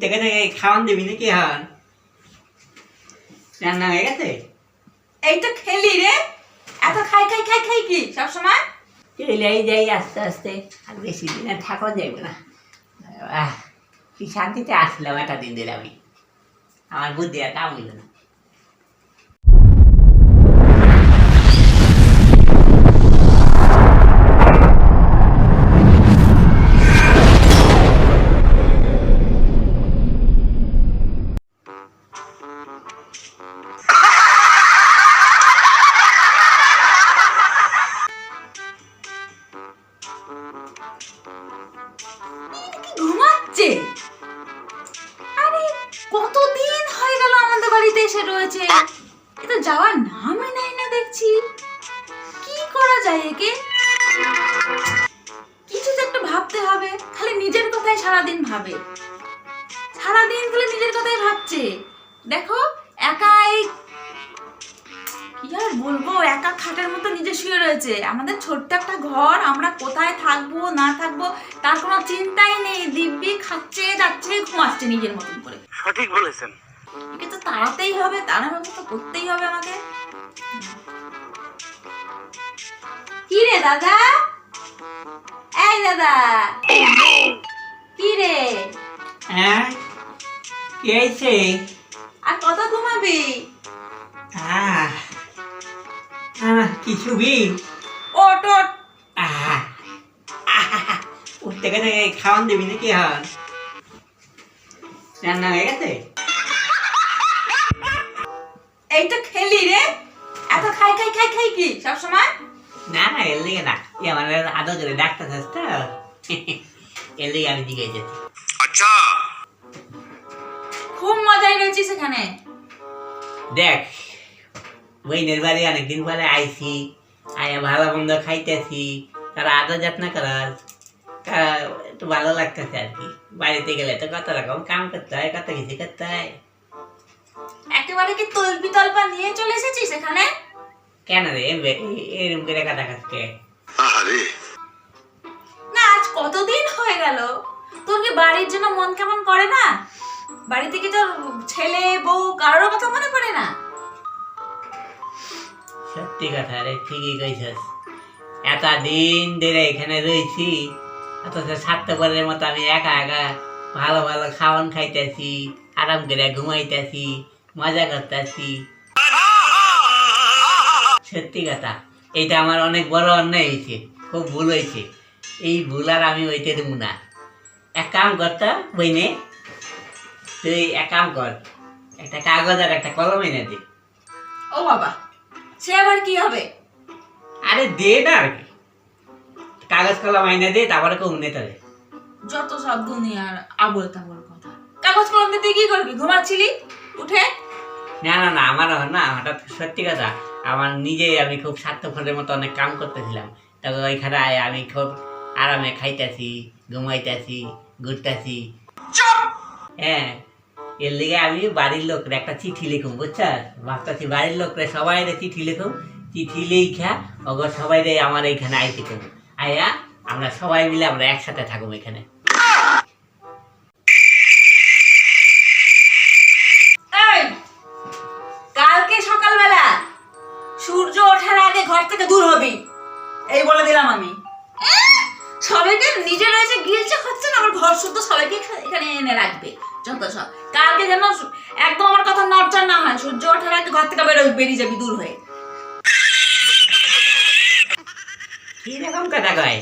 উঠতে গেছে খাওয়ান দিবি নাকি হন রান্না হয়ে গেছে? এই তো খেলি রে, এত খাই খাই খাই খাই কি সবসময়? চলেই যাই আস্তে আস্তে, আর বেশি দিন আর থাকা যাবে না। কি শান্তিতে আসলাম একটা দিন দিলে আমি, আমার বুদ্ধি আর কাম হইল না। ঘুমাচ্ছে? আরে কতদিন হয়ে গেল আমাদের বাড়িতে এসে রয়েছে, এ তো যাওয়ার নামই নাই না দেখছি। কি করা যায় একে? কিছু তো একটা ভাবতে হবে। খালি নিজের কথাই সারাদিন ভাবে, সারাদিন খালি নিজের কথাই ভাবছে। দেখো একাই, কি আর বলবো, একা খাটের মতো নিজে শুয়ে রয়েছে। আমাদের ছোট্ট একটা ঘর, আমরা কোথায় থাকবো না থাকবো তার কোনো চিন্তাই নেই। দিব্যি খাচ্ছে যাচ্ছে ঘুমাচ্ছে নিজের মতন করে। সঠিক বলেছেন। একে তো তাড়াতেই হবে, তাড়ানোর ব্যবস্থা করতেই হবে আমাকে। কি রে দাদা, এই দাদা, কি রে? হ্যাঁ কি হয়েছে? আর কত ঘুমাবি? কি ছবি? ওট ওট, উঠতে গেছে খাওয়ান দিবি নাকি হন রান্না হয়ে গেছে? এই তো খেলি রে, এত খাই খাই খাই খাই কি সবসময়? না না এর লিগে না, আমার আদর করে ডাক্তার তো এর লিগে আমি জিজ্ঞেস যেতে। আচ্ছা, খুব মজাই রয়েছিস এখানে। দেখ বইনের বাড়ি অনেকদিন পরে আইছি, আয়া ভালো মন্দ খাইতেছি, তারা আদর যত্ন করার একটু ভালো লাগতেছে আর কি। বাড়িতে গেলে তো কত রকম কাম করতে হয়, কত কিছু করতে হয়। একেবারে কি তলবি তলপা নিয়ে চলে এসেছিস এখানে? কেন রে এরকম করে কথা খাচ্ছে? না আজ কতদিন হয়ে গেল, তোর কি বাড়ির জন্য মন কেমন করে না? বাড়ি থেকে তোর ছেলে বউ কারোর কথা মনে পড়ে না? সত্যি কথা রে, ঠিকই কইছস। এতদিন ধরে এখানে রয়েছি, অথচ স্বার্থপরের মতো আমি একা একা ভালো ভালো খাওয়ান খাইতেছি, আরাম করে ঘুমাইতেছি, মজা করতেছি। সত্যি কথা, এইটা আমার অনেক বড় অন্যায় হয়েছে, খুব ভুল হয়েছে। এই ভুল আর আমি হইতে দেবো না। এক কাম করতে বইনে, তুই এক কাম কর, একটা কাগজ আর একটা কলম এনে দে। ও বাবা, সে আবার কি হবে? আরে দে না আর কি, কাগজ কলম এনে দে, তারপরে কেউ নেতা দে। যত সব দুনিয়ার আবল তাবল কথা। কাগজ কলম দিয়ে তুই কি করবি? ঘুমাচ্ছিলি উঠে? না না না, আমার না, হঠাৎ সত্যি কথা, আমার নিজে আমি খুব স্বার্থপরের মতো অনেক কাম করতেছিলাম। তবে ওইখানে আমি খুব আরামে খাইতেছি, ঘুমাইতেছি, ঘুরতেছি। হ্যাঁ, এর লিগে আমি বাড়ির লোকরে একটা চিঠি লিখুম, বুঝছাস? ভাবতেছি বাড়ির লোকরে সবাই চিঠি লিখুম, চিঠি লিখা ওগো সবাই আমার এইখানে আইতে কম, আয়া আমরা সবাই মিলে আমরা একসাথে থাকুম এখানে। কালকে সকালবেলা সূর্য ওঠার আগে ঘর থেকে দূর হবি, এই বলে দিলাম আমি। সবাইকে নিজের রয়েছে গিলছে খাচ্ছে না, আমার ঘর শুদ্ধ সবাইকে এখানে এনে রাখবে যত সব। কালকে যেন একদম আমার কথা নড়চড় না হয়, সূর্য ওঠার আগে ঘর থেকে বেরিয়ে যাবি দূর হয়ে। কি রকম কথা কয়?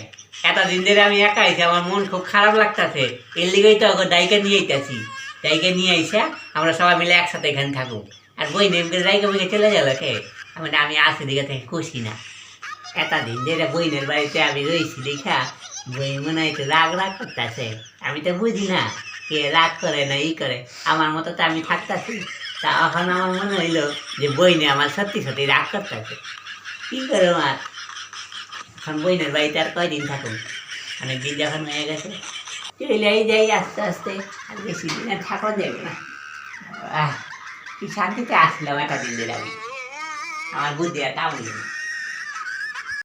এতদিন ধরে আমি একা আইছি, আমার মন খুব খারাপ লাগতেছে। এর লিগেই তো দায়িকা নিয়ে আইতাছি, দায়িকা নিয়ে আইসা আমরা সবাই মিলে একসাথে এখানে থাকুক। আর বই নেমকে দায়িকা বইকে চলে গেল কে? আমি আসি দিকে থেকে খুশি না। এতদিন ধরে বইনের বাড়িতে আমি রয়েছি দেখা বই মনে হয় তো রাগ রাগ করতেছে। আমি তো বুঝি না কে রাগ করে না ই করে, আমার মতো তো আমি থাকতেছি। তা এখন আমার মনে হইলো যে বইনে আমার সত্যি সত্যি রাগ করতেছে। কি করে আমার এখন বইনের বাড়িতে আর কয়দিন থাকুন, অনেকদিন যখন হয়ে গেছে, চলেই যাই আস্তে আস্তে, আর বেশি দিন আর থাকা যাবে না। কি শান্তিতে আসলাম একটা দিন দিলে আমি, আমার বুদ্ধি আর কাম হইল না।